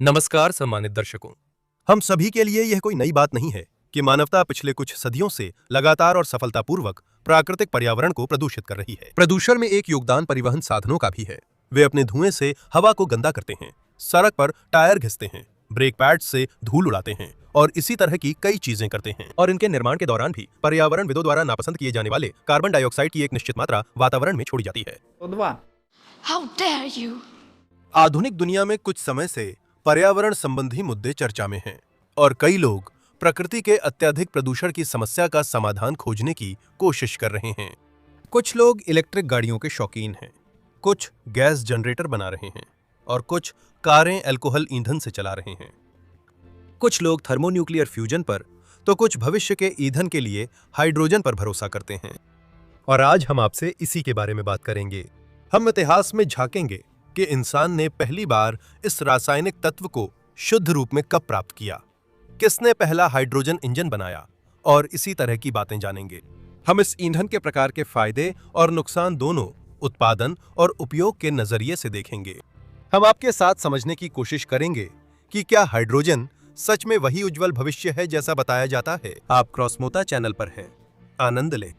नमस्कार सम्मानित दर्शकों। हम सभी के लिए यह कोई नई बात नहीं है कि मानवता पिछले कुछ सदियों से लगातार और सफलतापूर्वक प्राकृतिक पर्यावरण को प्रदूषित कर रही है। प्रदूषण में एक योगदान परिवहन साधनों का भी है। वे अपने धुएं से हवा को गंदा करते हैं, सड़क पर टायर घिसते हैं, ब्रेक पैड से धूल उड़ाते हैं और इसी तरह की कई चीजें करते हैं। और इनके निर्माण के दौरान भी पर्यावरणविदों द्वारा नापसंद किए जाने वाले कार्बन डाइऑक्साइड की एक निश्चित मात्रा वातावरण में छोड़ी जाती है। How dare you? आधुनिक दुनिया में कुछ समय से पर्यावरण संबंधी मुद्दे चर्चा में हैं और कई लोग प्रकृति के अत्यधिक प्रदूषण की समस्या का समाधान खोजने की कोशिश कर रहे हैं। कुछ लोग इलेक्ट्रिक गाड़ियों के शौकीन हैं, कुछ गैस जनरेटर बना रहे हैं और कुछ कारें अल्कोहल ईंधन से चला रहे हैं। कुछ लोग थर्मोन्यूक्लियर फ्यूजन पर तो कुछ भविष्य के ईंधन के लिए हाइड्रोजन पर भरोसा करते हैं। और आज हम आपसे इसी के बारे में बात करेंगे। हम इतिहास में झांकेंगे कि इंसान ने पहली बार इस रासायनिक तत्व को शुद्ध रूप में कब प्राप्त किया, किसने पहला हाइड्रोजन इंजन बनाया और इसी तरह की बातें जानेंगे। हम इस ईंधन के प्रकार के फायदे और नुकसान दोनों उत्पादन और उपयोग के नजरिए से देखेंगे। हम आपके साथ समझने की कोशिश करेंगे कि क्या हाइड्रोजन सच में वही उज्जवल भविष्य है जैसा बताया जाता है। आप क्रॉसमोता चैनल पर हैं, आनंद लें।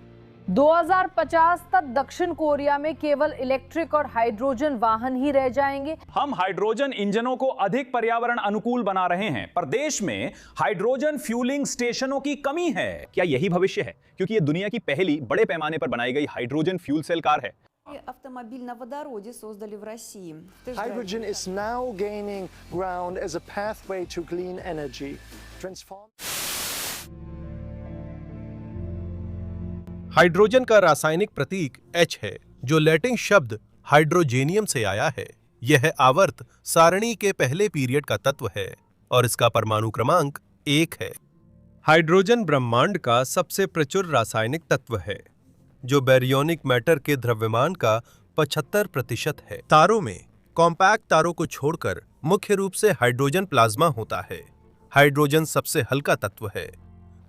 2050 तक दक्षिण कोरिया में केवल इलेक्ट्रिक और हाइड्रोजन वाहन ही रह जाएंगे। हम हाइड्रोजन इंजनों को अधिक पर्यावरण अनुकूल बना रहे हैं, पर देश में हाइड्रोजन फ्यूलिंग स्टेशनों की कमी है। क्या यही भविष्य है? क्योंकि ये दुनिया की पहली बड़े पैमाने पर बनाई गई हाइड्रोजन फ्यूल सेल कार है। Автомобиль на водороде создали в России. Hydrogen is now gaining ground as a pathway to clean energy. Hydrogen का रासायनिक प्रतीक H है, जो लैटिन शब्द हाइड्रोजेनियम से आया है। यह आवर्त सारणी के पहले पीरियड का तत्व है और इसका परमाणु क्रमांक 1 है। हाइड्रोजन ब्रह्मांड का सबसे प्रचुर रासायनिक तत्व है, जो बैरियोनिक मैटर के द्रव्यमान का 75% है। तारों में कॉम्पैक्ट तारों को छोड़कर मुख्य रूप से हाइड्रोजन प्लाज्मा होता है। हाइड्रोजन सबसे हल्का तत्व है।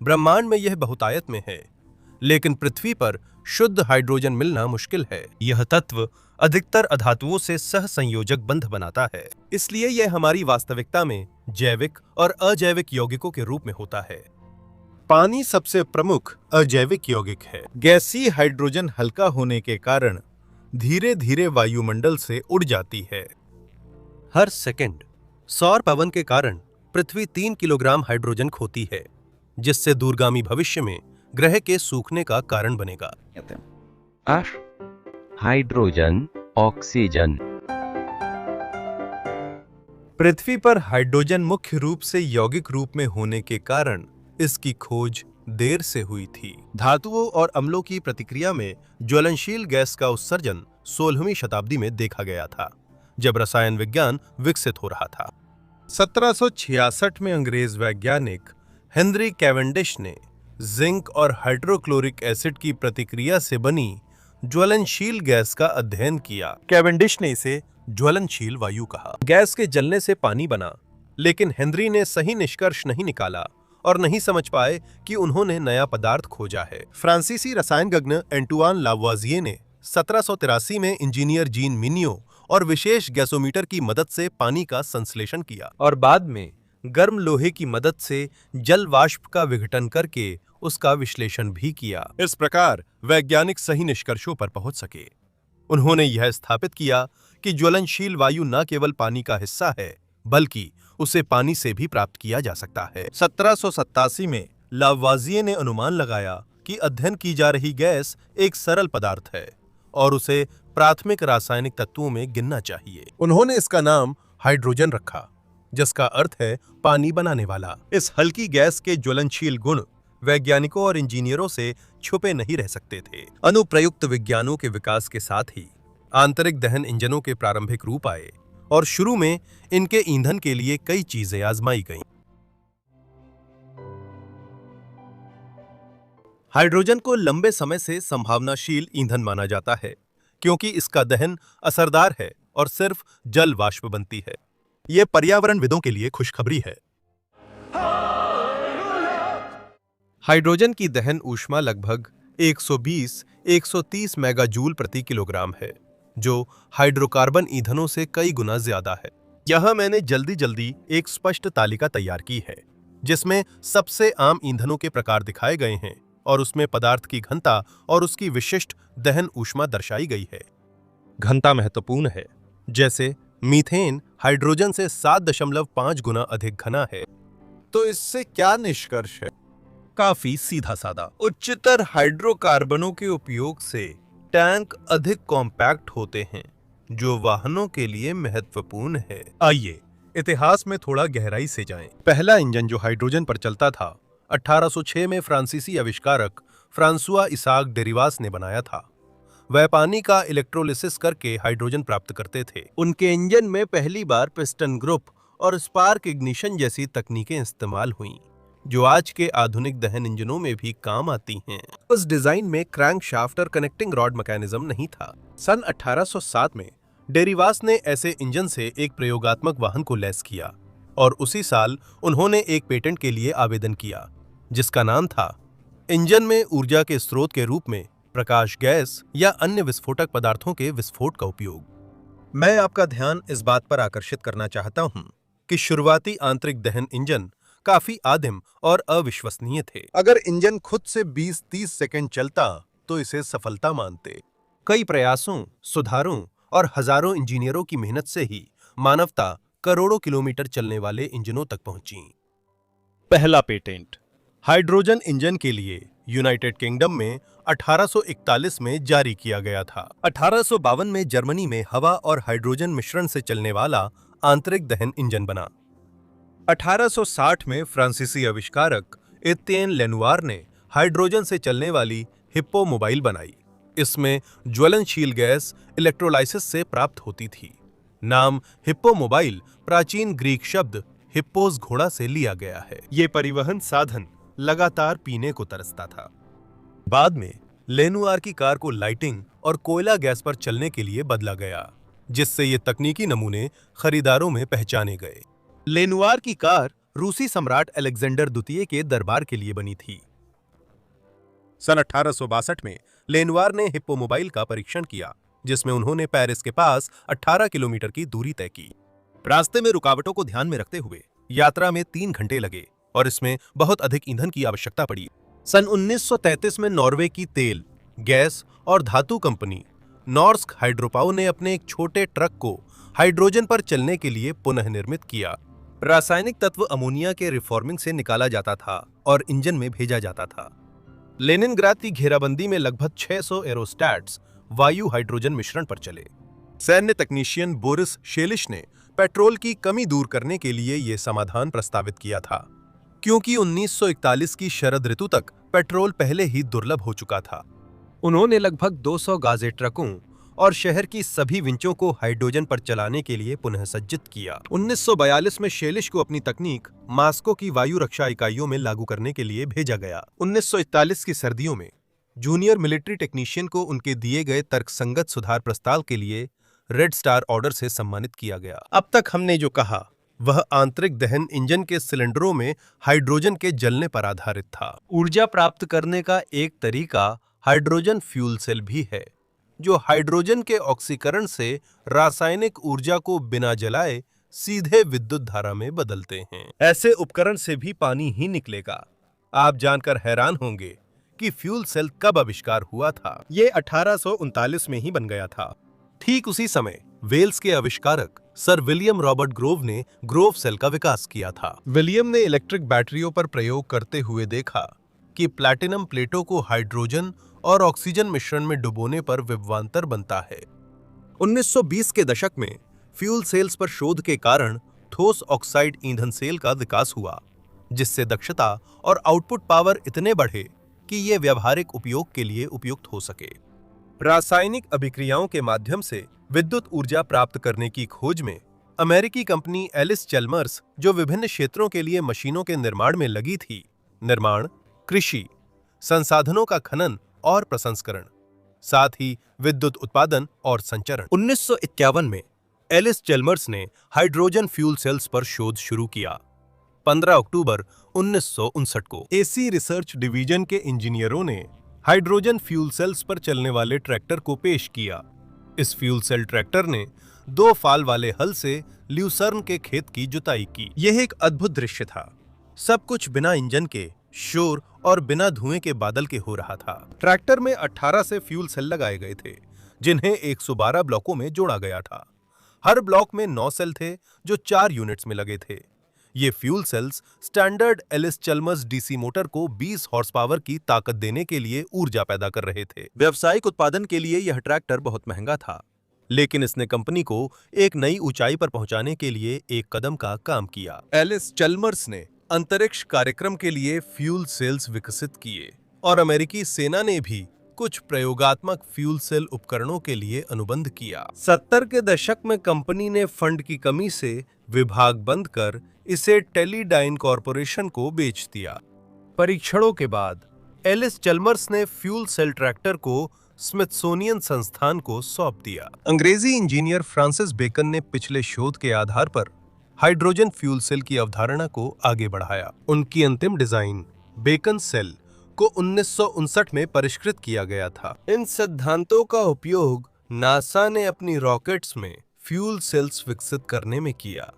ब्रह्मांड में यह बहुतायत में है, लेकिन पृथ्वी पर शुद्ध हाइड्रोजन मिलना मुश्किल है। यह तत्व अधिकतर अधातुओं से सहसंयोजक बंध बनाता है, इसलिए यह हमारी वास्तविकता में जैविक और अजैविक यौगिकों के रूप में होता है। पानी सबसे प्रमुख अजैविक यौगिक है। गैसीय हाइड्रोजन हल्का होने के कारण धीरे धीरे वायुमंडल से उड़ जाती है। हर सेकंड सौर पवन के कारण पृथ्वी 3 किलोग्राम हाइड्रोजन खोती है, जिससे दूरगामी भविष्य में ग्रह के सूखने का कारण बनेगा। Hydrogen, oxygen. पृथ्वी पर हाइड्रोजन मुख्य रूप से यौगिक रूप में होने के कारण इसकी खोज देर से हुई थी। धातुओं और अम्लों की प्रतिक्रिया में ज्वलनशील गैस का उत्सर्जन 16वीं शताब्दी में देखा गया था, जब रसायन विज्ञान विकसित हो रहा था। 1766 में अंग्रेज वैज्ञानिक हेनरी कैवेंडिश ने जिंक और हाइड्रोक्लोरिक एसिड की प्रतिक्रिया से बनी ज्वलनशील गैस का अध्ययन किया। कैवेंडिश ने इसे ज्वलनशील वायु कहा। गैस के जलने से पानी बना, लेकिन हेनरी ने सही निष्कर्ष नहीं निकाला और नहीं समझ पाए कि उन्होंने नया पदार्थ खोजा है। फ्रांसीसी रसायनज्ञ एंटुआन लावुआजिए ने 1783 में इंजीनियर जीन मिनियो और विशेष गैसोमीटर की मदद से पानी का संश्लेषण किया और बाद में गर्म लोहे की मदद से जल वाष्प का विघटन करके उसका विश्लेषण भी किया। इस प्रकार वैज्ञानिक सही निष्कर्षों पर पहुंच सके। उन्होंने यह स्थापित किया कि ज्वलनशील वायु न केवल पानी का हिस्सा है, बल्कि उसे पानी से भी प्राप्त किया जा सकता है। 1787 में लावुआजिए ने अनुमान लगाया कि अध्ययन की जा रही गैस एक सरल पदार्थ है और उसे प्राथमिक रासायनिक तत्वों में गिनना चाहिए। उन्होंने इसका नाम हाइड्रोजन रखा, जिसका अर्थ है पानी बनाने वाला। इस हल्की गैस के ज्वलनशील गुण वैज्ञानिकों और इंजीनियरों से छुपे नहीं रह सकते थे। अनुप्रयुक्त विज्ञानों के विकास के साथ ही आंतरिक दहन इंजनों के प्रारंभिक रूप आए और शुरू में इनके ईंधन के लिए कई चीजें आजमाई गईं। हाइड्रोजन को लंबे समय से संभावनाशील ईंधन माना जाता है, क्योंकि इसका दहन असरदार है और सिर्फ जल वाष्प बनती है। यह पर्यावरणविदों के लिए खुशखबरी है। हाइड्रोजन की दहन ऊष्मा लगभग 120-130 मेगाजूल प्रति किलोग्राम है, जो हाइड्रोकार्बन ईंधनों से कई गुना ज्यादा है। यहां मैंने जल्दी जल्दी एक स्पष्ट तालिका तैयार की है जिसमें सबसे आम ईंधनों के प्रकार दिखाए गए हैं और उसमें पदार्थ की घनता और उसकी विशिष्ट दहन ऊष्मा दर्शाई गई है। घनता महत्वपूर्ण है, जैसे मीथेन हाइड्रोजन से 7.5 गुना अधिक घना है। तो इससे क्या निष्कर्ष है? काफी सीधा साधा। उच्चतर हाइड्रोकार्बनों के उपयोग से टैंक अधिक कॉम्पैक्ट होते हैं, जो वाहनों के लिए महत्वपूर्ण है। आइए इतिहास में थोड़ा गहराई से जाएं। पहला इंजन जो हाइड्रोजन पर चलता था 1806 में फ्रांसीसी आविष्कारक फ्रांसुआ इसाक डेरिवास ने बनाया था। वह पानी का इलेक्ट्रोलिसिस करके हाइड्रोजन प्राप्त करते थे। उनके इंजन में पहली बार पिस्टन ग्रुप और स्पार्क इग्निशन जैसी तकनीकें इस्तेमाल हुईं, जो आज के आधुनिक दहन इंजनों में भी काम आती हैं। उस डिजाइन में क्रैंकशाफ्ट और कनेक्टिंग रॉड मैकेनिज्म नहीं था। सन 1807 में डेरिवास ने ऐसे इंजन से एक प्रयोगात्मक वाहन को लैस किया और उसी साल उन्होंने एक पेटेंट के लिए आवेदन किया, जिसका नाम था इंजन में ऊर्जा के स्रोत के रूप में प्रकाश गैस या अन्य विस्फोटक पदार्थों के विस्फोट का उपयोग। मैं आपका ध्यान इस बात पर आकर्षित करना चाहता हूं कि शुरुआती आंतरिक दहन इंजन काफी आदिम और अविश्वसनीय थे। अगर इंजन खुद से 20-30 सेकंड चलता तो इसे सफलता मानते। कई प्रयासों, सुधारों और हजारों इंजीनियरों की मेहनत से ही मानवता करोड़ों किलोमीटर चलने वाले इंजनों तक पहुंची। पहला पेटेंट हाइड्रोजन इंजन के लिए यूनाइटेड किंगडम में 1841 में जारी किया गया था। 1852 में जर्मनी में हवा और हाइड्रोजन मिश्रण से चलने वाला आंतरिक दहन इंजन बना। 1860 में फ्रांसीसी आविष्कारक एतियेन लेनुआर ने हाइड्रोजन से चलने वाली हिप्पो मोबाइल बनाई। इसमें ज्वलनशील गैस इलेक्ट्रोलाइसिस से प्राप्त होती थी। नाम हिप्पो मोबाइल प्राचीन ग्रीक शब्द हिप्पोस घोड़ा से लिया गया है। ये परिवहन साधन लगातार पीने को तरसता था। बाद में लेनुआर की कार को लाइटिंग और कोयला गैस पर चलने के लिए बदला गया, जिससे ये तकनीकी नमूने खरीदारों में पहचाने गए। लेनुआर की कार रूसी सम्राट अलेक्जेंडर द्वितीय के दरबार के लिए बनी थी। सन 1862 में लेनुआर ने हिप्पो मोबाइल का परीक्षण किया, जिसमें उन्होंने पेरिस के पास 18 किलोमीटर की दूरी तय की। रास्ते में रुकावटों को ध्यान में रखते हुए यात्रा में 3 घंटे लगे और इसमें बहुत अधिक ईंधन की आवश्यकता पड़ी। सन 1933 में नॉर्वे की तेल, गैस और धातु कंपनी नॉर्स्क हाइड्रोपावर ने अपने एक छोटे ट्रक को हाइड्रोजन पर चलने के लिए पुनः निर्मित किया। रासायनिक तत्व अमोनिया के रिफॉर्मिंग से निकाला जाता था और इंजन में भेजा जाता था। लेनिनग्राद की घेराबंदी में लगभग 600 एरोस्टैट्स वायु हाइड्रोजन मिश्रण पर चले। सैन्य तकनीशियन बोरिस शेलिश ने पेट्रोल की कमी दूर करने के लिए यह समाधान प्रस्तावित किया था, क्योंकि 1941 की शरद ऋतु तक पेट्रोल पहले ही दुर्लभ हो चुका था। उन्होंने लगभग 200 गाजे ट्रकों और शहर की सभी विंचों को हाइड्रोजन पर चलाने के लिए पुनः सज्जित किया। 1942 में शेलिश को अपनी तकनीक मास्को की वायु रक्षा इकाइयों में लागू करने के लिए भेजा गया। 1941 की सर्दियों में जूनियर मिलिट्री टेक्नीशियन को उनके दिए गए तर्कसंगत सुधार प्रस्ताव के लिए रेड स्टार ऑर्डर से सम्मानित किया गया। अब तक हमने जो कहा वह आंतरिक दहन इंजन के सिलेंडरों में हाइड्रोजन के जलने पर आधारित था। ऊर्जा प्राप्त करने का एक तरीका हाइड्रोजन फ्यूल सेल भी है, जो हाइड्रोजन के ऑक्सीकरण से रासायनिक ऊर्जा को बिना जलाए सीधे विद्युत धारा में बदलते हैं। ऐसे उपकरण से भी पानी ही निकलेगा। आप जानकर हैरान होंगे कि फ्यूल सेल कब आविष्कार हुआ था। ये 1839 में ही बन गया था। ठीक उसी समय वेल्स के आविष्कारक सर विलियम रॉबर्ट ग्रोव ने ग्रोव सेल का विकास किया था। विलियम ने इलेक्ट्रिक बैटरियों पर प्रयोग करते हुए देखा कि प्लैटिनम प्लेटों को हाइड्रोजन और ऑक्सीजन मिश्रण में डुबोने पर विभवांतर बनता है। 1920 के दशक में फ्यूल सेल्स पर शोध के कारण ठोस ऑक्साइड ईंधन सेल का विकास हुआ, जिससे दक्षता और आउटपुट पावर इतने बढ़े कि ये व्यावहारिक उपयोग के लिए उपयुक्त हो सके। रासायनिक अभिक्रियाओं के माध्यम से विद्युत ऊर्जा प्राप्त करने की खोज में अमेरिकी कंपनी एलिस चैल्मर्स, जो विभिन्न क्षेत्रों के लिए मशीनों के निर्माण में लगी थी, निर्माण, कृषि, संसाधनों का खनन और प्रसंस्करण, साथ ही विद्युत उत्पादन और संचरण। 1951 में एलिस चैल्मर्स ने हाइड्रोजन फ्यूल सेल्स पर शोध शुरू किया। 15 अक्टूबर 1959 को एसी रिसर्च डिवीजन के इंजीनियरों ने हाइड्रोजन फ्यूल सेल्स पर चलने वाले ट्रैक्टर को पेश किया। इस फ्यूल सेल ट्रैक्टर ने 2 फाल वाले हल से ल्यूसर्न के खेत की जुताई की। यह एक अद्भुत दृश्य था। सब कुछ बिना इंजन के, शोर और बिना धुएं के बादल के हो रहा था। ट्रैक्टर में 18 से फ्यूल सेल लगाए गए थे, जिन्हें 112 ब्लॉकों में जोड़ा गया था। हर ब्लॉक में 9 सेल थे जो 4 यूनिट्स में लगे थे। ये fuel cells standard Allis Chalmers DC motor को 20 हॉर्स पावर की ताकत देने के लिए ऊर्जा पैदा कर रहे थे। व्यावसायिक उत्पादन के लिए यह ट्रैक्टर बहुत महंगा था, लेकिन इसने कंपनी को एक नई ऊंचाई पर पहुंचाने के लिए एक कदम का काम किया। एलिस चल्मर्स ने अंतरिक्ष कार्यक्रम के लिए फ्यूल सेल्स विकसित किए और अमेरिकी सेना ने भी कुछ प्रयोगात्मक फ्यूल सेल उपकरणों के लिए अनुबंध किया। 70 के दशक में कंपनी ने फंड की कमी से विभाग बंद कर इसे टेलीडाइन कॉरपोरेशन को बेच दिया। परीक्षणों के बाद एलिस चल्मर्स ने फ्यूल सेल ट्रैक्टर को स्मिथसोनियन संस्थान को सौंप दिया। अंग्रेजी इंजीनियर फ्रांसिस बेकन ने पिछले शोध के आधार पर हाइड्रोजन फ्यूल सेल की अवधारणा को आगे बढ़ाया। उनकी अंतिम डिजाइन बेकन सेल को 1959 में परिष्कृत किया गया था। इन सिद्धांतों का उपयोग नासा ने अपनी रॉकेट्स में फ्यूल सेल्स विकसित करने में किया।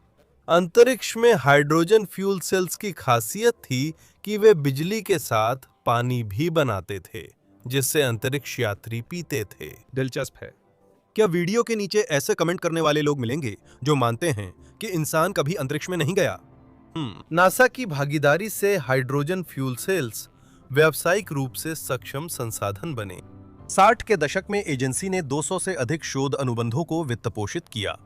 अंतरिक्ष में हाइड्रोजन फ्यूल सेल्स की खासियत थी कि वे बिजली के साथ पानी भी बनाते थे, जिससे अंतरिक्ष यात्री पीते थे। दिलचस्प है, क्या वीडियो के नीचे ऐसे कमेंट करने वाले लोग मिलेंगे जो मानते हैं कि इंसान कभी अंतरिक्ष में नहीं गया? नासा की भागीदारी से हाइड्रोजन फ्यूल सेल्स व्यावसायिक रूप से सक्षम संसाधन बने। 60 के दशक में एजेंसी ने 200 से अधिक शोध अनुबंधों को वित्तपोषित किया,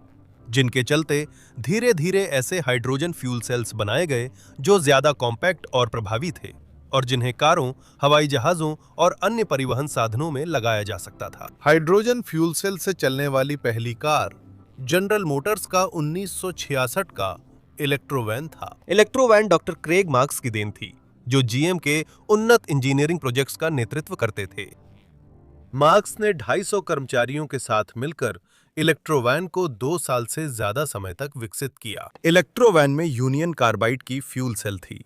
जिनके चलते धीरे धीरे ऐसे हाइड्रोजन फ्यूल सेल्स बनाए गए जो ज्यादा कॉम्पैक्ट और प्रभावी थे और जिन्हें कारों, हवाई जहाजों और अन्य परिवहन साधनों में लगाया जा सकता था। हाइड्रोजन फ्यूल सेल से चलने वाली पहली कार जनरल मोटर्स का 1966 का इलेक्ट्रोवैन था। इलेक्ट्रोवैन डॉक्टर क्रेग मार्क्स की देन थी, जो जीएम के उन्नत इंजीनियरिंग प्रोजेक्ट्स का नेतृत्व करते थे। मार्क्स ने 250 कर्मचारियों के साथ मिलकर इलेक्ट्रोवैन को 2 साल से ज्यादा समय तक विकसित किया। इलेक्ट्रोवैन में यूनियन कार्बाइड की फ्यूल सेल थी,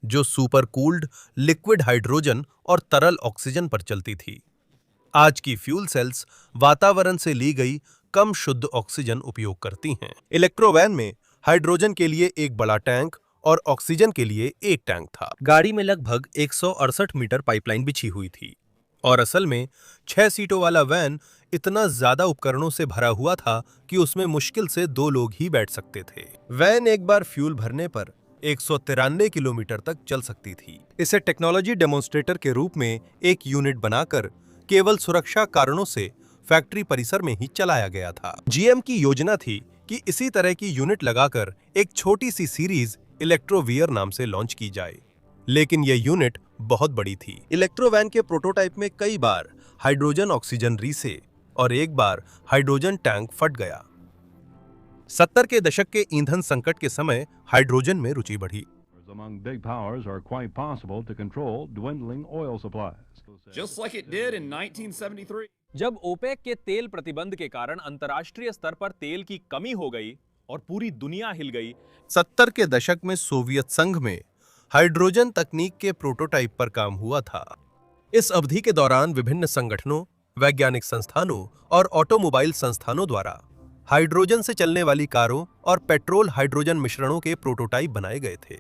जो सुपर कूल्ड लिक्विड हाइड्रोजन और तरल ऑक्सीजन पर चलती थी। आज की फ्यूल सेल्स वातावरण से ली गई कम शुद्ध ऑक्सीजन उपयोग करती हैं। इलेक्ट्रोवैन में हाइड्रोजन के लिए एक बड़ा टैंक और ऑक्सीजन के लिए एक टैंक था। गाड़ी में लगभग 168 मीटर पाइपलाइन बिछी हुई थी और असल में 6 सीटों वाला वैन इतना ज्यादा उपकरणों से भरा हुआ था कि उसमें मुश्किल से 2 लोग ही बैठ सकते थे। वैन एक बार फ्यूल भरने पर 193 किलोमीटर तक चल सकती थी। इसे टेक्नोलॉजी डेमोन्स्ट्रेटर के रूप में एक यूनिट बनाकर केवल सुरक्षा कारणों से फैक्ट्री परिसर में ही चलाया गया था। जीएम की योजना थी कि इसी तरह की यूनिट लगाकर एक छोटी सी सीरीज इलेक्ट्रोवियर नाम से लॉन्च की जाए, लेकिन यह यूनिट बहुत बड़ी थी। इलेक्ट्रोवैन के प्रोटोटाइप में कई बार हाइड्रोजन ऑक्सीजन रीसे और एक बार हाइड्रोजन टैंक फट गया। 70 के दशक के ईंधन संकट के समय हाइड्रोजन में रुचि बढ़ी। Among big powers are quite possible to control dwindling oil supplies. Just like it did in 1973. जब ओपेक के तेल प्रतिबंध के कारण अंतर्राष्ट्रीय स्तर पर तेल की कमी हो गई और पूरी दुनिया हिल गई, 70 के दशक में सोवियत संघ में हाइड्रोजन तकनीक के प्रोटोटाइप पर काम हुआ था। इस अवधि के दौरान विभिन्न संगठनों, वैज्ञानिक संस्थानों और ऑटोमोबाइल संस्थानों द्वारा हाइड्रोजन से चलने वाली कारों और पेट्रोल हाइड्रोजन मिश्रणों के प्रोटोटाइप बनाए गए थे।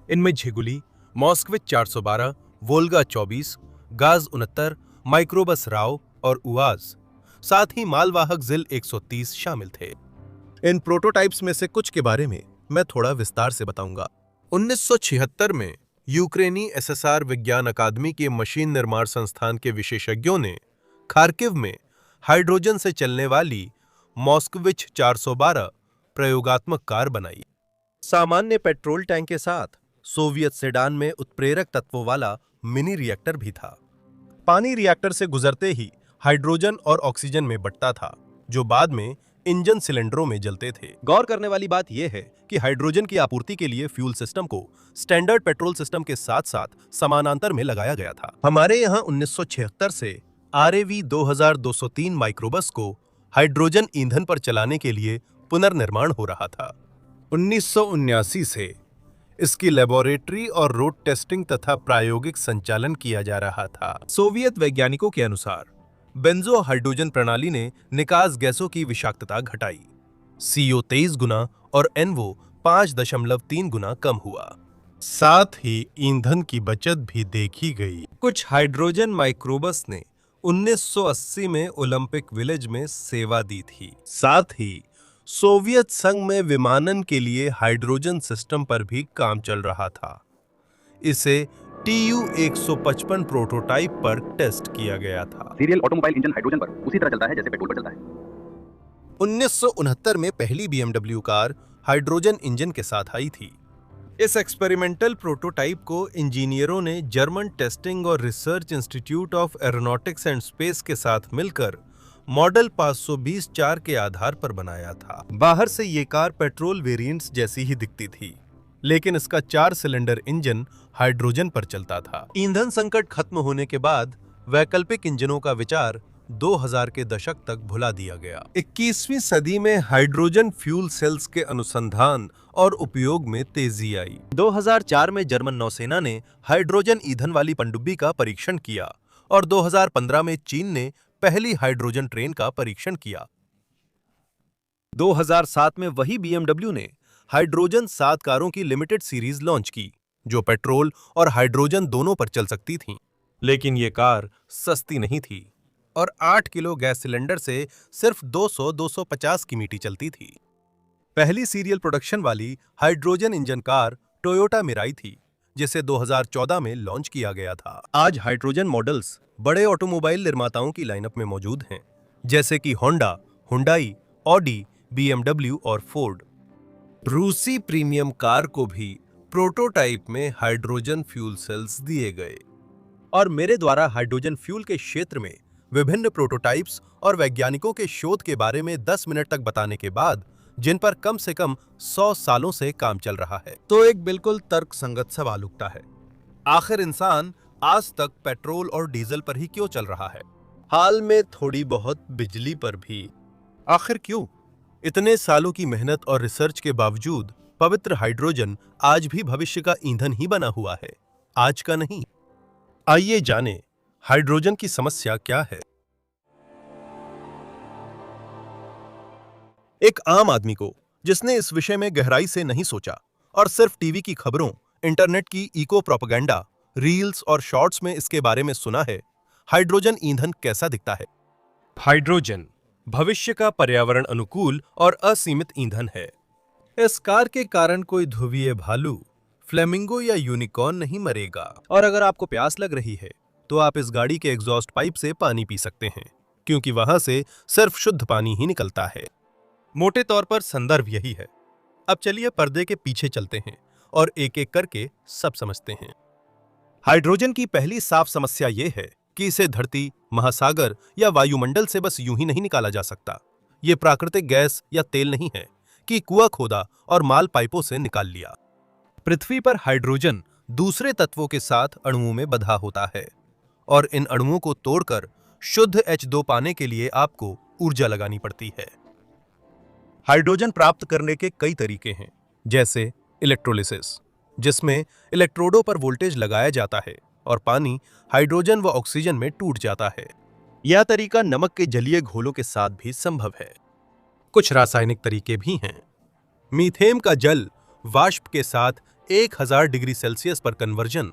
इनमें झिगुली, मॉस्कविच 412, वोल्गा 24, गाज 69, माइक्रोबस राव और उआज, साथ ही मालवाहक जिल 130 शामिल थे। इन प्रोटोटाइप्स में से कुछ के बारे में मैं थोड़ा विस्तार से बताऊंगा। 1976 में यूक्रेनी एसएसआर विज्ञान अकादमी के मशीन निर्माण संस्थान के विशेषज्ञों ने खार्किव में हाइड्रोजन से चलने वाली मॉस्कविच 412 प्रयोगात्मक कार बनाई। सामान्य पेट्रोल टैंक के साथ सोवियत सेडान में उत्प्रेरक तत्वों वाला मिनी रिएक्टर भी था। पानी रिएक्टर से गुजरते ही हाइड्रोजन और ऑक्सीजन में बंटता था, जो बाद में इंजन सिलेंडरों में जलते थे। गौर करने वाली बात यह है कि हाइड्रोजन की आपूर्ति के लिए फ्यूल सिस्टम को स्टैंडर्ड पेट्रोल सिस्टम के साथ साथ समानांतर में लगाया गया था। हमारे यहाँ 1976 से RAV 2203 माइक्रोबस को हाइड्रोजन ईंधन पर चलाने के लिए पुनर्निर्माण हो रहा था। 1979 से इसकी लेबोरेटरी और रोड टेस्टिंग तथा प्रायोगिक संचालन किया जा रहा था। सोवियत वैज्ञानिकों के अनुसार बेंजो हाइड्रोजन प्रणाली ने निकास गैसों की विषाक्तता घटाई CO 23 गुना और NO 5.3 गुना कम हुआ। साथ ही ईंधन की बचत भी देखी गई। कुछ हाइड्रोजन माइक्रोबस ने 1980 में ओलंपिक विलेज में सेवा दी थी। साथ ही सोवियत संघ में विमानन के लिए हाइड्रोजन सिस्टम पर भी काम चल रहा था। इसे TU-155 प्रोटोटाइप पर टेस्ट किया गया था। सीरियल ऑटोमोबाइल इंजन हाइड्रोजन पर उसी तरह चलता है जैसे पेट्रोल पर चलता है। 1969 में पहली BMW कार हाइड्रोजन इंजन के साथ आई थी। इस एक्सपेरिमेंटल प्रोटोटाइप को इंजीनियरों ने जर्मन टेस्टिंग और research institute of aeronautics and space के साथ मिलकर मॉडल 520-4 के आधार पर बनाया था। बाहर से ये कार पेट्रोल वेरिएंट्स जैसी ही दिखती थी, लेकिन इसका 4 सिलेंडर इंजन हाइड्रोजन पर चलता था। ईंधन संकट खत्म होने के बाद वैकल्पिक इंजनों का विचार 2000 के दशक तक भुला दिया गया। 21वीं सदी में हाइड्रोजन फ्यूल सेल्स के अनुसंधान और उपयोग में तेजी आई। 2004 में जर्मन नौसेना ने हाइड्रोजन ईंधन वाली पनडुब्बी का परीक्षण किया और 2015 में चीन ने पहली हाइड्रोजन ट्रेन का परीक्षण किया। 2007 में वही BMW ने हाइड्रोजन 7 कारों की लिमिटेड सीरीज लॉन्च की, जो पेट्रोल और हाइड्रोजन दोनों पर चल सकती थीं। लेकिन ये कार सस्ती नहीं थी और 8 किलो गैस सिलेंडर से सिर्फ 200-250 की मीठी चलती थी। पहली सीरियल प्रोडक्शन वाली hydrogen engine car Toyota Mirai थी, जिसे 2014 में लॉन्च किया गया था। आज हाइड्रोजन मॉडल्स बड़े ऑटोमोबाइल निर्माताओं की लाइनअप में मौजूद हैं, जैसे कि होंडा, हुंडई, ऑडी, BMW और फोर्ड। रूसी प्रीमियम कार को भी प्रोटोटाइप में हाइड्रोजन फ्यूल सेल्स दिए गए और मेरे द्वारा हाइड्रोजन फ्यूल के क्षेत्र में विभिन्न प्रोटोटाइप्स और वैज्ञानिकों के शोध के बारे में 10 मिनट तक बताने के बाद, जिन पर कम से कम 100 सालों से काम चल रहा है, तो एक बिल्कुल तर्कसंगत सवाल उठता है, आखिर इंसान आज तक पेट्रोल और डीजल पर ही क्यों चल रहा है? हाल में थोड़ी बहुत बिजली पर भी। आखिर क्यों? इतने सालों की मेहनत और रिसर्च के बावजूद पवित्र हाइड्रोजन आज भी भविष्य का ईंधन ही बना हुआ है, आज का नहीं। आइए जानें हाइड्रोजन की समस्या क्या है। एक आम आदमी को, जिसने इस विषय में गहराई से नहीं सोचा और सिर्फ टीवी की खबरों, इंटरनेट की इको प्रोपेगेंडा, रील्स और शॉर्ट्स में इसके बारे में सुना है, हाइड्रोजन ईंधन कैसा दिखता है? हाइड्रोजन भविष्य का पर्यावरण अनुकूल और असीमित ईंधन है। इस कार के कारण कोई ध्रुवीय भालू, फ्लेमिंगो या यूनिकॉर्न नहीं मरेगा। और अगर आपको प्यास लग रही है तो आप इस गाड़ी के एग्जॉस्ट पाइप से पानी पी सकते हैं, क्योंकि वहां से सिर्फ शुद्ध पानी ही निकलता है। मोटे तौर पर संदर्भ यही है। अब चलिए पर्दे के पीछे चलते हैं और एक एक करके सब समझते हैं। हाइड्रोजन की पहली साफ समस्या यह है कि इसे धरती, महासागर या वायुमंडल से बस यूं ही नहीं निकाला जा सकता। ये प्राकृतिक गैस या तेल नहीं है कि कुआं खोदा और माल पाइपों से निकाल लिया। पृथ्वी पर हाइड्रोजन दूसरे तत्वों के साथ अणुओं में बंधा होता है और इन अणुओं को तोड़कर शुद्ध H2 पाने के लिए आपको ऊर्जा लगानी पड़ती है। हाइड्रोजन प्राप्त करने के कई तरीके हैं, जैसे इलेक्ट्रोलिसिस, जिसमें इलेक्ट्रोडों पर वोल्टेज लगाया जाता है और पानी हाइड्रोजन व ऑक्सीजन में टूट जाता है। यह तरीका नमक के जलीय घोलों के साथ भी संभव है। कुछ रासायनिक तरीके भी हैं। मीथेन का जल वाष्प के साथ 1000 डिग्री सेल्सियस पर कन्वर्जन,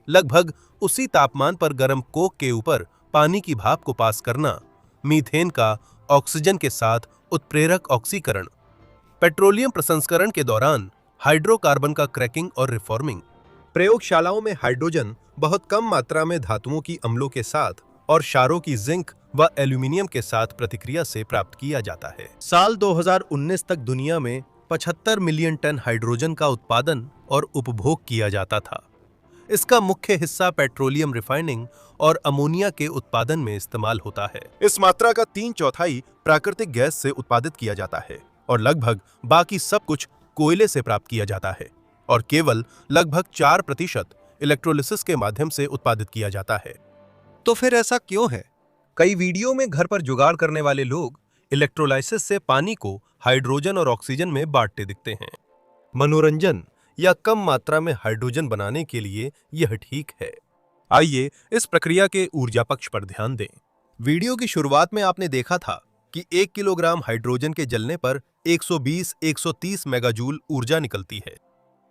लगभग उसी तापमान पर गर्म कोक के ऊपर पानी की भाप को पास करना, मीथेन का ऑक्सीजन के साथ उत्प्रेरक ऑक्सीकरण, पेट्रोलियम प्रसंस्करण के दौरान हाइड्रोकार्बन का क्रैकिंग और रिफॉर्मिंग। प्रयोगशालाओं में हाइड्रोजन बहुत कम मात्रा में धातुओं की अम्लों के साथ और क्षारों की जिंक व एल्यूमिनियम के साथ प्रतिक्रिया से प्राप्त किया जाता है। साल 2019 तक दुनिया में 75 मिलियन टन हाइड्रोजन का उत्पादन और उपभोग किया जाता था। इसका मुख्य हिस्सा पेट्रोलियम रिफाइनिंग और अमोनिया के उत्पादन में इस्तेमाल होता है। इस मात्रा का 3/4 प्राकृतिक गैस से उत्पादित किया जाता है और लगभग बाकी सब कुछ कोयले से प्राप्त किया जाता है और केवल लगभग 4% इलेक्ट्रोलिसिस के माध्यम से उत्पादित किया जाता है। तो फिर ऐसा क्यों है? कई वीडियो में घर पर जुगाड़ करने वाले लोग इलेक्ट्रोलाइसिस से पानी को हाइड्रोजन और ऑक्सीजन में बांटते दिखते हैं। मनोरंजन या कम मात्रा में हाइड्रोजन बनाने के लिए यह ठीक है। आइए इस प्रक्रिया के ऊर्जा पक्ष पर ध्यान दें। वीडियो की शुरुआत में आपने देखा था कि 1 किलोग्राम हाइड्रोजन के जलने पर 120-130 मेगाजूल ऊर्जा निकलती है।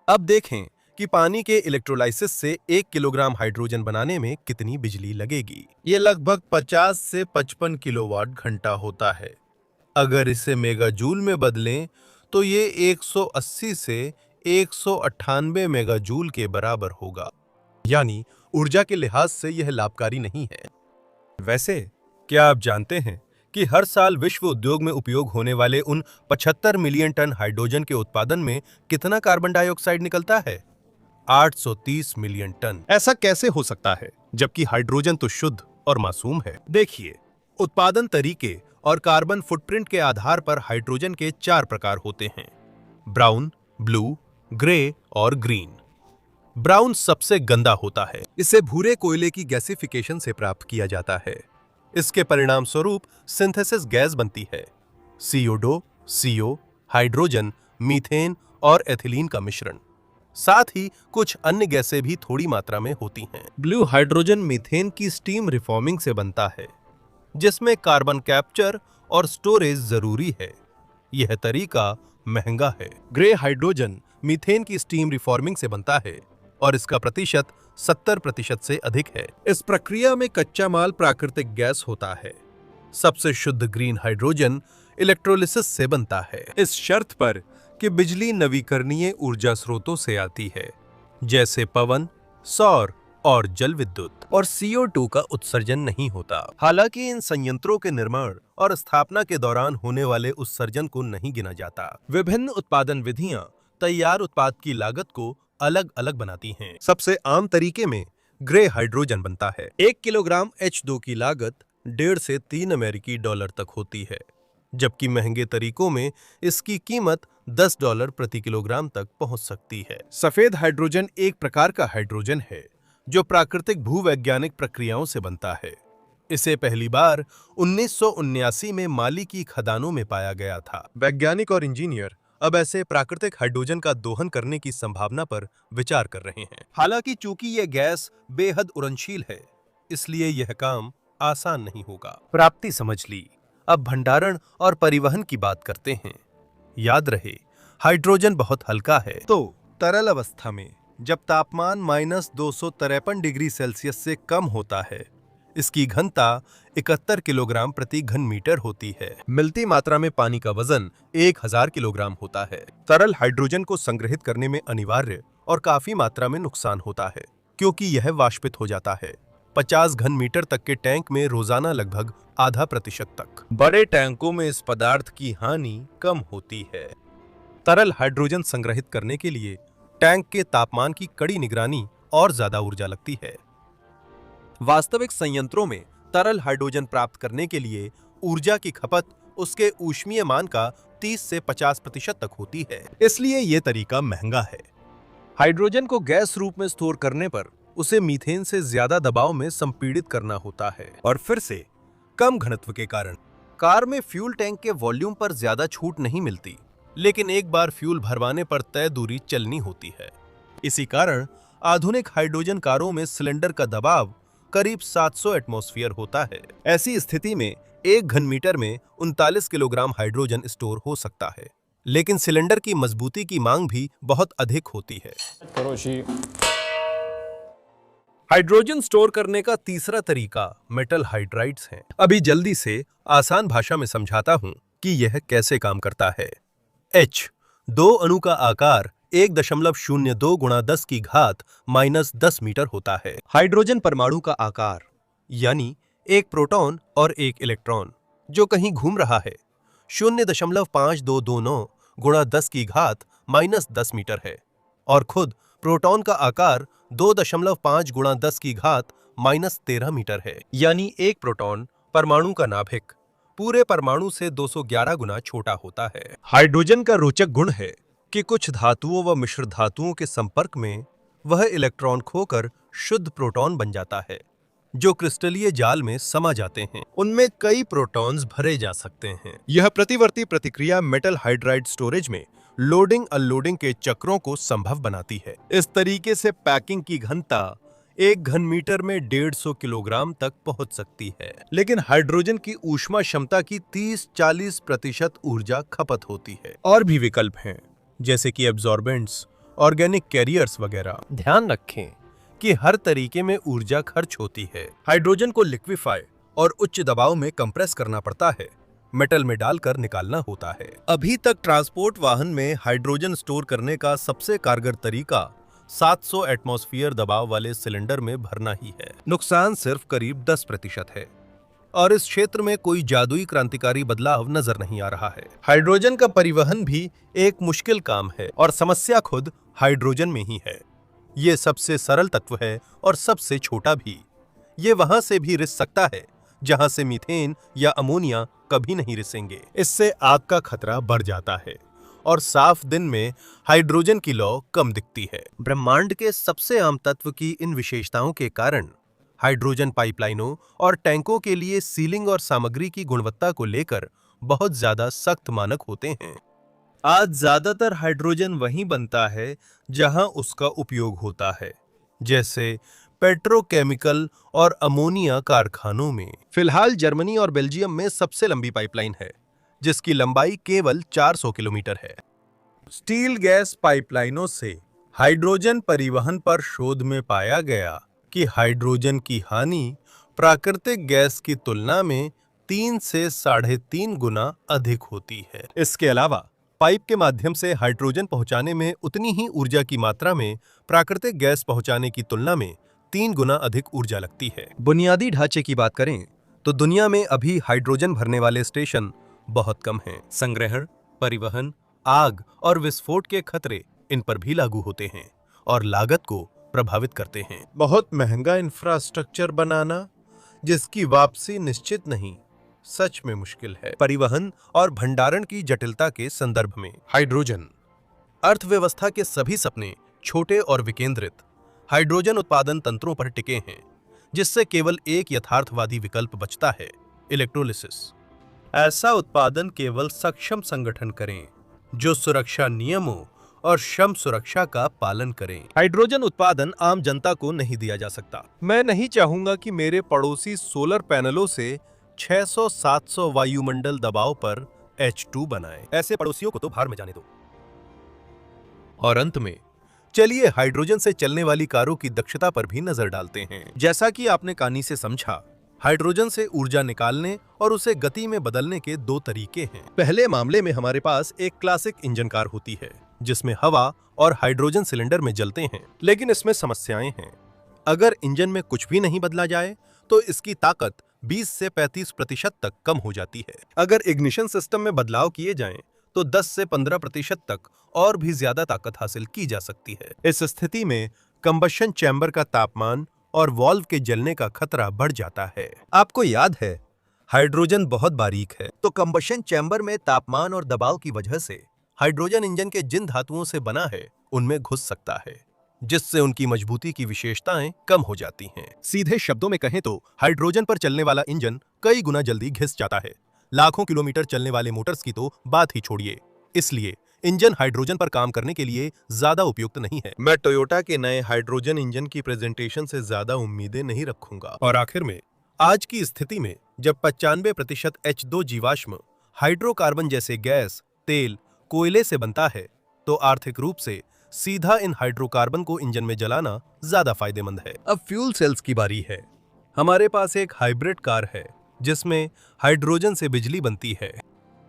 अब देखें कि पानी के इलेक्ट्रोलाइसिस से 1 किलोग्राम हाइड्रोजन बनाने में कितनी बिजली लगेगी। ये लगभग 50 से 55 किलोवाट घंटा होता है। अगर इसे मेगाजूल में बदलें तो ये 180 से 198 मेगाजूल के बराबर होगा। यानी ऊर्जा के लिहाज से यह लाभकारी नहीं है। वैसे क्या आप जानते हैं कि हर साल विश्व उद्योग में उपयोग होने वाले उन 75 मिलियन टन हाइड्रोजन के उत्पादन में कितना कार्बन डाइऑक्साइड निकलता है? 830 मिलियन टन। ऐसा कैसे हो सकता है जबकि हाइड्रोजन तो शुद्ध और मासूम है? देखिए, उत्पादन तरीके और कार्बन फुटप्रिंट के आधार पर हाइड्रोजन के 4 प्रकार होते हैं: ब्राउन, ब्लू, ग्रे और ग्रीन। ब्राउन सबसे गंदा होता है। इसे भूरे कोयले की गैसिफिकेशन से प्राप्त किया जाता है। इसके परिणाम स्वरूप सिंथेसिस गैस बनती है: CO2, CO, हाइड्रोजन, मीथेन और एथिलीन का मिश्रण। साथ ही कुछ अन्य गैसें भी थोड़ी मात्रा में होती हैं। ब्लू हाइड्रोजन मीथेन की स्टीम रिफॉर्मिंग से बनता है, जिसमें कार्बन कैप्चर और स्टोरेज जरूरी है। यह तरीका महंगा है। ग्रे हाइड्रोजन मीथेन की स्टीम रिफॉर्मिंग से बनता है और इसका प्रतिशत 70% से अधिक है। इस प्रक्रिया में कच्चा माल प्राकृतिक गैस होता है। सबसे शुद्ध ग्रीन हाइड्रोजन इलेक्ट्रोलिसिस से बनता है, इस शर्त पर कि बिजली नवीकरणीय ऊर्जा स्रोतों से आती है, जैसे पवन, सौर और जल विद्युत, और CO2 का उत्सर्जन नहीं होता। हालांकि इन संयंत्रों के निर्माण और स्थापना के दौरान होने वाले उत्सर्जन को नहीं गिना जाता। विभिन्न उत्पादन विधियां तैयार उत्पाद की लागत को अलग अलग बनाती हैं। सबसे आम तरीके में ग्रे हाइड्रोजन बनता है। 1 किलोग्राम H2 की लागत 1.5 से 3 अमेरिकी डॉलर तक होती है, जबकि महंगे तरीकों में इसकी कीमत $10 प्रति किलोग्राम तक पहुंच सकती है। सफेद हाइड्रोजन एक प्रकार का हाइड्रोजन है जो प्राकृतिक भूवैज्ञानिक प्रक्रियाओं से बनता है। इसे पहली बार 1979 में माली की खदानों में पाया गया था। वैज्ञानिक और इंजीनियर अब ऐसे प्राकृतिक हाइड्रोजन का दोहन करने की संभावना पर विचार कर रहे हैं। हालांकि चूंकि यह गैस बेहद उड़नशील है, इसलिए यह काम आसान नहीं होगा। प्राप्ति समझ ली, अब भंडारण और परिवहन की बात करते हैं। याद रहे, हाइड्रोजन बहुत हल्का है, तो तरल अवस्था में जब तापमान -253 डिग्री सेल्सियस से कम होता है, इसकी घनता 71 किलोग्राम प्रति घन मीटर होती है। मिलती मात्रा में पानी का वजन 1000 किलोग्राम होता है। तरल हाइड्रोजन को संग्रहित करने में अनिवार्य और काफी मात्रा में नुकसान होता है, क्योंकि यह वाष्पित हो जाता है। 50 घन मीटर तक के टैंक में रोजाना लगभग ½ तक। बड़े टैंकों में इस पदार्थ की हानि कम होती है। तरल हाइड्रोजन संग्रहित करने के लिए टैंक के तापमान की कड़ी निगरानी और ज्यादा ऊर्जा लगती है। वास्तविक संयंत्रों में तरल हाइड्रोजन प्राप्त करने के लिए ऊर्जा की खपत उसके ऊष्मीय मान का 30 से 50% तक होती है, इसलिए यह तरीका महंगा है। हाइड्रोजन को गैस रूप में स्टोर करने पर उसे मीथेन से ज्यादा दबाव में संपीड़ित करना होता है, और फिर से कम घनत्व के कारण कार में फ्यूल टैंक के वॉल्यूम पर ज्यादा छूट नहीं मिलती, लेकिन एक बार फ्यूल भरवाने पर तय दूरी चलनी होती है। इसी कारण आधुनिक हाइड्रोजन कारों में सिलेंडर का दबाव करीब 700 एटमॉस्फेयर होता है। ऐसी स्थिति में 1 घन मीटर में 39 किलोग्राम हाइड्रोजन स्टोर हो सकता है, लेकिन सिलेंडर की मजबूती की मांग भी बहुत अधिक होती है। हाइड्रोजन स्टोर करने का तीसरा तरीका मेटल हाइड्राइड्स है। अभी जल्दी से आसान भाषा में समझाता हूं कि यह कैसे काम करता है। H, 2 अणु का आकार 1.02 गुणा 10 की घात -10 मीटर होता है। हाइड्रोजन परमाणु का आकार, यानी एक प्रोटॉन और एक इलेक्ट्रॉन जो कहीं घूम रहा है, 0.5229 गुणा 10 की घात -10 मीटर है, और खुद प्रोटॉन का आकार 2.5 गुणा 10 की घात -13 मीटर है। यानी एक प्रोटॉन परमाणु का नाभिक पूरे परमाणु से 211 गुना छोटा होता है। हाइड्रोजन का रोचक गुण है कि कुछ धातुओं व मिश्र धातुओं के संपर्क में वह इलेक्ट्रॉन खोकर शुद्ध प्रोटॉन बन जाता है, जो क्रिस्टलीय जाल में समा जाते हैं। उनमें कई प्रोटॉन्स भरे जा सकते हैं। यह प्रतिवर्ती प्रतिक्रिया मेटल हाइड्राइड स्टोरेज में लोडिंग अनलोडिंग के चक्रों को संभव बनाती है। इस तरीके से पैकिंग की घनता 1 घन मीटर में 150 किलोग्राम तक पहुंच सकती है। लेकिन हाइड्रोजन की ऊष्मा क्षमता की 30-40% ऊर्जा खपत होती है। और भी विकल्प हैं, जैसे कि एब्जॉर्बेंट्स, ऑर्गेनिक कैरियर्स वगैरह। ध्यान रखें कि हर तरीके में ऊर्जा खर्च होती है। हाइड्रोजन को लिक्विफाई और उच्च दबाव में कंप्रेस करना पड़ता है, मेटल में डालकर निकालना होता है। अभी तक ट्रांसपोर्ट वाहन में हाइड्रोजन स्टोर करने का सबसे कारगर तरीका 700 एटमॉस्फेयर दबाव वाले सिलेंडर में भरना ही है। नुकसान सिर्फ करीब 10% है और इस क्षेत्र में कोई जादुई क्रांतिकारी बदलाव नजर नहीं आ रहा है। हाइड्रोजन का परिवहन भी एक मुश्किल काम है और समस्या खुद हाइड्रोजन में ही है। ये सबसे सरल तत्व है और सबसे छोटा भी। ये वहां से भी रिस सकता है जहां से मीथेन या अमोनिया कभी नहीं रिसेंगे। इससे आग का खतरा बढ़ जाता है और साफ दिन में हाइड्रोजन की लौ कम दिखती है। ब्रह्मांड के सबसे आम तत्व की इन विशेषताओं के कारण हाइड्रोजन पाइपलाइनों और टैंकों के लिए सीलिंग और सामग्री की गुणवत्ता को लेकर बहुत ज्यादा सख्त मानक होते हैं। आज ज्यादातर हाइड्रोजन वहीं बनता है जहां उसका उपयोग होता है, जैसे पेट्रोकेमिकल और अमोनिया कारखानों में। फिलहाल जर्मनी और बेल्जियम में सबसे लंबी पाइपलाइन है, जिसकी लंबाई केवल 400 किलोमीटर है। स्टील गैस पाइपलाइनों से हाइड्रोजन परिवहन पर शोध में पाया गया कि हाइड्रोजन की हानि प्राकृतिक गैस की तुलना में 3 से 3.5 गुना अधिक होती है। इसके अलावा पाइप के माध्यम से हाइड्रोजन पहुंचाने में उतनी ही ऊर्जा की मात्रा में प्राकृतिक गैस पहुंचाने की तुलना में 3 गुना अधिक ऊर्जा लगती है। बुनियादी ढांचे की बात करें तो दुनिया में अभी हाइड्रोजन भरने वाले स्टेशन बहुत कम हैं। संग्रहण, परिवहन, आग और विस्फोट के खतरे इन पर भी लागू होते हैं और लागत को प्रभावित करते हैं। बहुत महंगा इंफ्रास्ट्रक्चर बनाना, जिसकी वापसी निश्चित नहीं, सच में मुश्किल है। परिवहन और भंडारण की जटिलता के संदर्भ में हाइड्रोजन अर्थव्यवस्था के सभी सपने छोटे और विकेंद्रित हाइड्रोजन उत्पादन तंत्रों पर टिके हैं, जिससे केवल एक यथार्थवादी विकल्प बचता है, इलेक्ट्रोलिसिस। ऐसा उत्पादन केवल सक्षम संगठन करें जो सुरक्षा नियमों और श्रम सुरक्षा का पालन करें। हाइड्रोजन उत्पादन आम जनता को नहीं दिया जा सकता। मैं नहीं चाहूंगा कि मेरे पड़ोसी सोलर पैनलों से 600-700 वायुमंडल दबाव पर H2 बनाएं। ऐसे पड़ोसियों को तो भाड़ में जाने दो। और अंत में चलिए हाइड्रोजन से चलने वाली कारों की दक्षता पर भी नजर डालते हैं। जैसा कि आपने कहानी से समझा, हाइड्रोजन से ऊर्जा निकालने और उसे गति में बदलने के 2 तरीके हैं। पहले मामले में हमारे पास एक क्लासिक इंजन कार होती है, जिसमें हवा और हाइड्रोजन सिलेंडर में जलते हैं। लेकिन इसमें समस्याएं हैं। अगर इंजन में कुछ भी नहीं बदला जाए तो इसकी ताकत 20 से 35% तक कम हो जाती है। अगर इग्निशन सिस्टम में बदलाव किए जाएं तो 10 से 15% तक और भी ज्यादा ताकत हासिल की जा सकती है। इस स्थिति में कंबशन चैम्बर का तापमान और वाल्व के जलने का खतरा बढ़ जाता है। आपको याद है, हाइड्रोजन बहुत बारीक है, तो कंबशन चैम्बर में तापमान और दबाव की वजह से हाइड्रोजन इंजन के जिन धातुओं से बना है उनमें घुस सकता है, जिससे उनकी मजबूती की विशेषताएं कम हो जाती हैं। सीधे शब्दों में कहें तो हाइड्रोजन पर चलने वाला इंजन कई गुना जल्दी घिस जाता है। लाखों किलोमीटर चलने वाले मोटर्स की तो बात ही छोड़िए। इसलिए इंजन हाइड्रोजन पर काम करने के लिए ज्यादा उपयुक्त नहीं है। मैं टोयोटा के नए हाइड्रोजन इंजन की प्रेजेंटेशन से ज्यादा उम्मीदें नहीं रखूंगा। और आखिर में, आज की स्थिति में जब 95% H2 जीवाश्म हाइड्रोकार्बन जैसे गैस, तेल, कोयले से बनता है, तो आर्थिक रूप से सीधा इन हाइड्रोकार्बन को इंजन में जलाना ज्यादा फायदेमंद है। अब फ्यूल सेल्स की बारी है। हमारे पास एक हाइब्रिड कार है जिसमें हाइड्रोजन से बिजली बनती है।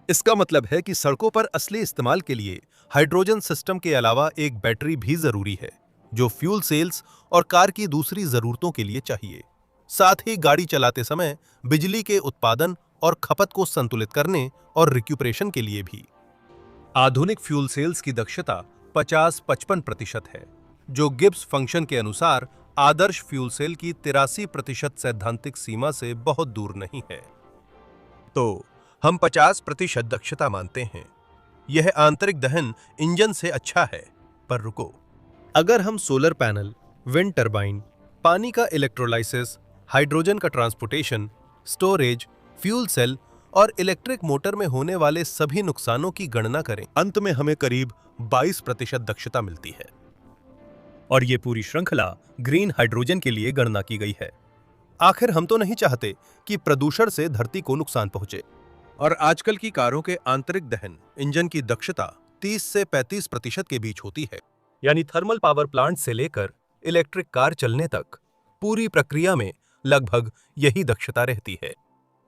इसका मतलब है कि सड़कों पर असली इस्तेमाल के लिए हाइड्रोजन सिस्टम के अलावा एक बैटरी भी जरूरी है, जो फ्यूल सेल्स और कार की दूसरी जरूरतों के लिए चाहिए। साथ ही गाड़ी चलाते समय बिजली के उत्पादन और खपत को संतुलित करने और रिक्यूपरेशन के लिए भी। आधुनिक फ्यूल सेल्स की दक्षता 50-55% है, जो गिब्स फंक्शन के अनुसार आदर्श फ्यूल सेल की 83% सैद्धांतिक सीमा से बहुत दूर नहीं है। तो हम 50% दक्षता मानते हैं। यह आंतरिक दहन इंजन से अच्छा है, पर रुको, अगर हम सोलर पैनल, विंड टरबाइन, पानी का इलेक्ट्रोलाइसिस, हाइड्रोजन का ट्रांसपोर्टेशन, स्टोरेज, फ्यूल सेल और इलेक्ट्रिक मोटर में होने वाले सभी नुकसानों की गणना करें, अंत में हमें करीब 22% दक्षता मिलती है। और ये पूरी श्रृंखला ग्रीन हाइड्रोजन के लिए गणना की गई है। आखिर हम तो नहीं चाहते कि प्रदूषण से धरती को नुकसान पहुंचे, और आजकल की कारों के आंतरिक दहन इंजन की दक्षता 30 से 35% के बीच होती है। यानी थर्मल पावर प्लांट से लेकर इलेक्ट्रिक कार चलने तक पूरी प्रक्रिया में लगभग यही दक्षता रहती है।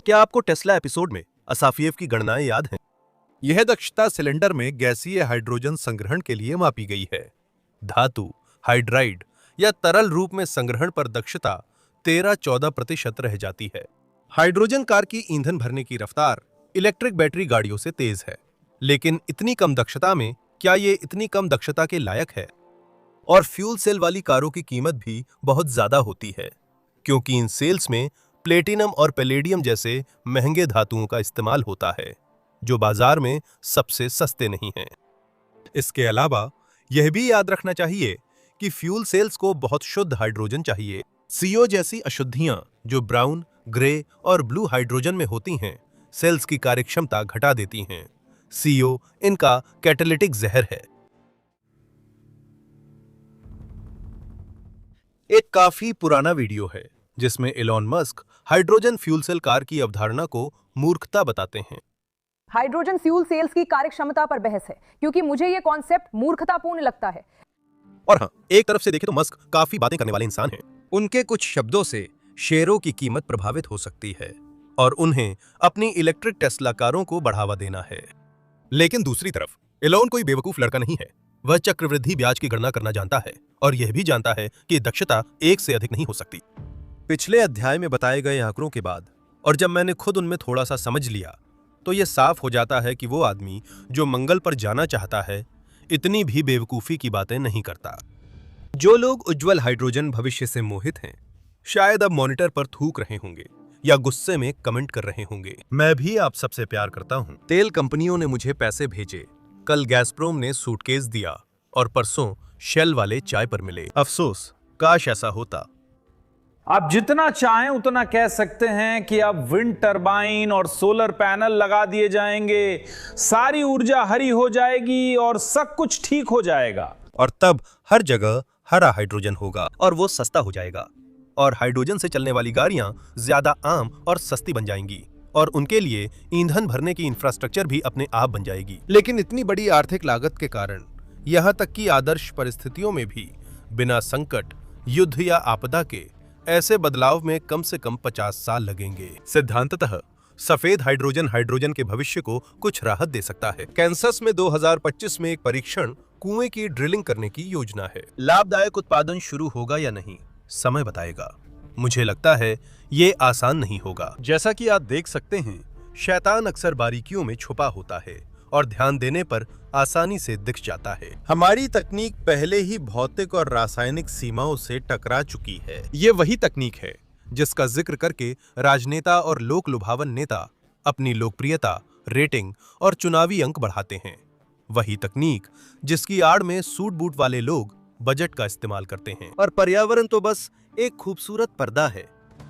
क्या आपको टेस्ला एपिसोड में असाफियेव की गणनाएं याद हैं? यह दक्षता सिलेंडर में गैसीय हाइड्रोजन संग्रहण के लिए मापी गई है। धातु, हाइड्राइड या तरल रूप में संग्रहण पर दक्षता 13-14% रह जाती है। हाइड्रोजन कार की ईंधन भरने की रफ्तार इलेक्ट्रिक बैटरी गाड़ियों से तेज है, लेकिन इतनी कम दक्षता में क्या ये इतनी कम दक्षता के लायक है? और फ्यूल सेल वाली कारों की कीमत भी बहुत ज्यादा होती है, क्योंकि इन सेल्स में प्लेटिनम और पैलेडियम जैसे महंगे धातुओं का इस्तेमाल होता है, जो बाजार में सबसे सस्ते नहीं हैं। इसके अलावा यह भी याद रखना चाहिए कि फ्यूल सेल्स को बहुत शुद्ध हाइड्रोजन चाहिए। CO जैसी अशुद्धियां जो ब्राउन, ग्रे और ब्लू हाइड्रोजन में होती हैं, सेल्स की कार्यक्षमता घटा देती हैं। CO इनका कैटालिटिक जहर है। एक काफी पुराना वीडियो है जिसमें Elon Musk hydrogen fuel cell car की अवधारणा को मूर्खता बताते हैं। हाइड्रोजन फ्यूल सेल्स की कार्यक्षमता पर बहस है, क्योंकि मुझे ये कॉन्सेप्ट मूर्खतापूर्ण लगता है। और हाँ, एक तरफ से देखें तो मस्क काफी बातें करने वाले इंसान हैं। उनके कुछ शब्दों से शेयरों की कीमत प्रभावित हो सकती है और उन्हें अपनी इलेक्ट्रिक टेस्ला कारों को बढ़ावा देना है। लेकिन दूसरी तरफ एलॉन कोई बेवकूफ लड़का नहीं है। वह चक्रवृद्धि ब्याज की गणना करना जानता है और यह भी जानता है कि दक्षता 1 से अधिक नहीं हो सकती। पिछले अध्याय में बताए गए आंकड़ों के बाद और जब मैंने खुद उनमें थोड़ा सा समझ लिया, तो यह साफ हो जाता है कि वो आदमी जो मंगल पर जाना चाहता है इतनी भी बेवकूफी की बातें नहीं करता। जो लोग उज्जवल हाइड्रोजन भविष्य से मोहित हैं, शायद अब मॉनिटर पर थूक रहे होंगे या गुस्से में कमेंट कर रहे होंगे। मैं भी आप सबसे प्यार करता हूं। तेल कंपनियों ने मुझे पैसे भेजे, कल गैसप्रोम ने सूटकेस दिया और परसों शेल वाले चाय पर मिले। अफसोस, काश ऐसा होता। आप जितना चाहें उतना कह सकते हैं कि अब विंड टरबाइन और सोलर पैनल लगा दिए जाएंगे, सारी ऊर्जा हरी हो जाएगी और सब कुछ ठीक हो जाएगा। और तब हर जगह हरा हाइड्रोजन होगा और वो सस्ता हो जाएगा और हाइड्रोजन से चलने वाली गाड़ियां ज्यादा आम और सस्ती बन जाएंगी और उनके लिए ईंधन भरने की इंफ्रास्ट्रक्चर भी अपने आप बन जाएगी। लेकिन इतनी बड़ी आर्थिक लागत के कारण यहां तक कि आदर्श परिस्थितियों में भी बिना संकट, युद्ध या आपदा के ऐसे बदलाव में कम से कम 50 साल लगेंगे। सिद्धांततः सफेद हाइड्रोजन के भविष्य को कुछ राहत दे सकता है। कैंसस में 2025 में एक परीक्षण कुएं की ड्रिलिंग करने की योजना है। लाभदायक उत्पादन शुरू होगा या नहीं, समय बताएगा। मुझे लगता है ये आसान नहीं होगा। जैसा कि आप देख सकते हैं, शैतान अक्सर बारीकियों में छुपा होता है और ध्यान देने पर आसानी से दिख जाता है। हमारी तकनीक पहले ही भौतिक और रासायनिक सीमाओं से टकरा चुकी है। ये वही तकनीक है जिसका जिक्र करके राजनेता और लोक लुभावन नेता अपनी लोकप्रियता, रेटिंग और चुनावी अंक बढ़ाते हैं। वही तकनीक जिसकी आड़ में सूट बूट वाले लोग बजट का इस्तेमाल करते हैं। और पर्यावरण तो बस एक खूबसूरत पर्दा है।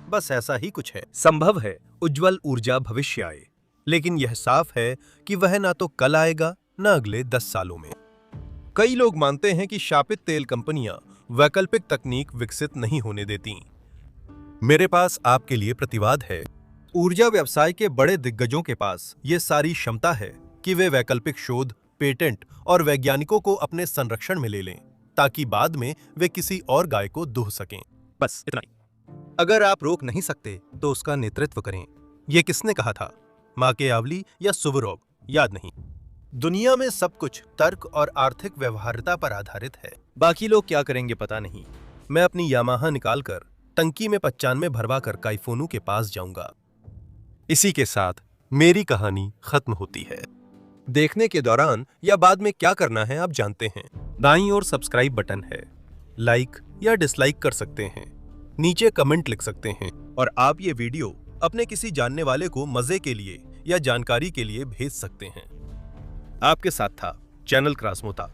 बस ऐसा ही कुछ है। संभव है उज्जवल ऊर्जा भविष्य आए, लेकिन यह साफ है कि वह ना तो कल आएगा न अगले 10 सालों में। कई लोग मानते हैं कि शापित तेल कंपनियां वैकल्पिक तकनीक विकसित नहीं होने देती। मेरे पास आपके लिए प्रतिवाद है। ऊर्जा व्यवसाय के बड़े दिग्गजों के पास ये सारी क्षमता है कि वे वैकल्पिक शोध, पेटेंट और वैज्ञानिकों को अपने संरक्षण में ले लें, ताकि बाद में वे किसी और गाय को दूह सकें। बस इतना ही। अगर आप रोक नहीं सकते तो उसका नेतृत्व करें। यह किसने कहा था? माकियावेली या सुवरोव? याद नहीं। दुनिया में सब कुछ तर्क और आर्थिक व्यवहार्यता पर आधारित है। बाकी लोग क्या करेंगे पता नहीं। मैं अपनी यामाहा निकालकर टंकी में 95 भरवा कर काइफोनू के पास जाऊंगा। इसी के साथ मेरी कहानी खत्म होती है। देखने के दौरान या बाद में क्या करना है आप जानते हैं। दाईं ओर सब्सक्राइब बटन है, लाइक या डिसलाइक कर सकते हैं, नीचे कमेंट लिख सकते हैं और आप ये वीडियो अपने किसी जानने वाले को मजे के लिए या जानकारी के लिए भेज सकते हैं। आपके साथ था चैनल क्रासमोता।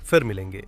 फिर मिलेंगे।